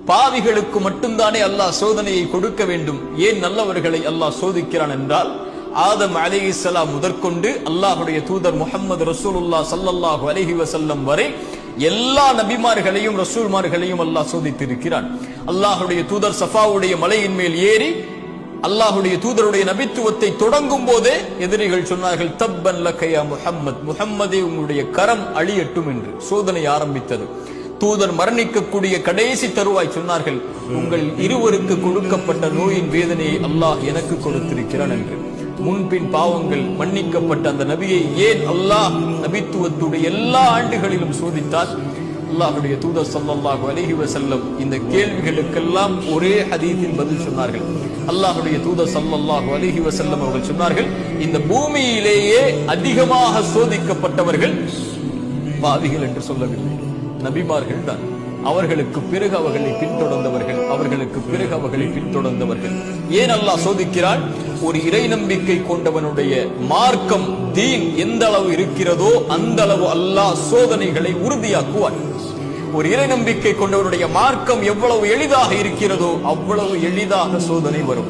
பாவிகளுக்கு மட்டும்தானே அல்லாஹ் சோதனையை கொடுக்க வேண்டும், ஏன் நல்லவர்களை அல்லாஹ் சோதிக்கிறான் என்றால், ஆதம் அலைஹிஸ்ஸலாம் முதற்கொண்டு அல்லாஹ்வுடைய தூதர் முஹம்மது ரசூலுல்லாஹ் ஸல்லல்லாஹு அலைஹி வஸல்லம் வரை எல்லா நபிமார்களையும் ரசூல்மார்களையும் அல்லாஹ் சோதித்திருக்கிறான். அல்லாஹ்வுடைய தூதர் சஃபாவுடைய மலையின் மேல் ஏறி அல்லாஹ்வுடைய தூதருடைய நபித்துவத்தை தொடங்கும் போதே எதிரிகள் சொன்னார்கள், தப்பன் லக யா முஹம்மத், முஹம்மதே உங்களுடைய கரம் அழியட்டும் என்று சோதனை ஆரம்பித்தது. தூதர் மரணிக்கக்கூடிய கடைசி தருவாய் சொன்னார்கள், உங்கள் இருவருக்கு கொடுக்கப்பட்ட நோயின் வேதனையை அல்லாஹ் எனக்கு கொடுத்திருக்கிறான் என்று. முன்பின் பாவங்கள் மன்னிக்கப்பட்ட அந்த நபியை ஏன் அல்லாஹ் நபித்துவத்துடைய எல்லா ஆண்டுகளிலும் சோதித்தார்? அல்லாஹ்வுடைய தூதர் ஸல்லல்லாஹு அலைஹி வஸல்லம் இந்த கேள்விகளுக்கெல்லாம் ஒரே ஹதீஸில் பதில் சொன்னார்கள். அல்லாஹ்வுடைய தூதர் ஸல்லல்லாஹு அலைஹி வஸல்லம் அவர்கள் சொன்னார்கள், இந்த பூமியிலேயே அதிகமாக சோதிக்கப்பட்டவர்கள் பாவிகள் என்று சொல்லவில்லை, நபிமார்கள் தான். அவர்களுக்கு பிறகு அவர்களை பின்தொடர்ந்தவர்கள், அவர்களுக்கு பிறகு அவர்களை பின்தொடர்ந்தவர்கள். ஏன் அல்லாஹ் சோதிக்கிறான்? ஒரு இறை நம்பிக்கை கொண்டவனுடைய மார்க்கம் தீன் எந்த அளவு இருக்கிறதோ அந்த அளவு அல்லாஹ் சோதனைகளை உறுதியாக்குவான். ஒரு இறை நம்பிக்கை கொண்டவனுடைய மார்க்கம் எவ்வளவு எளிதாக இருக்கிறதோ அவ்வளவு எளிதாக சோதனை வரும்.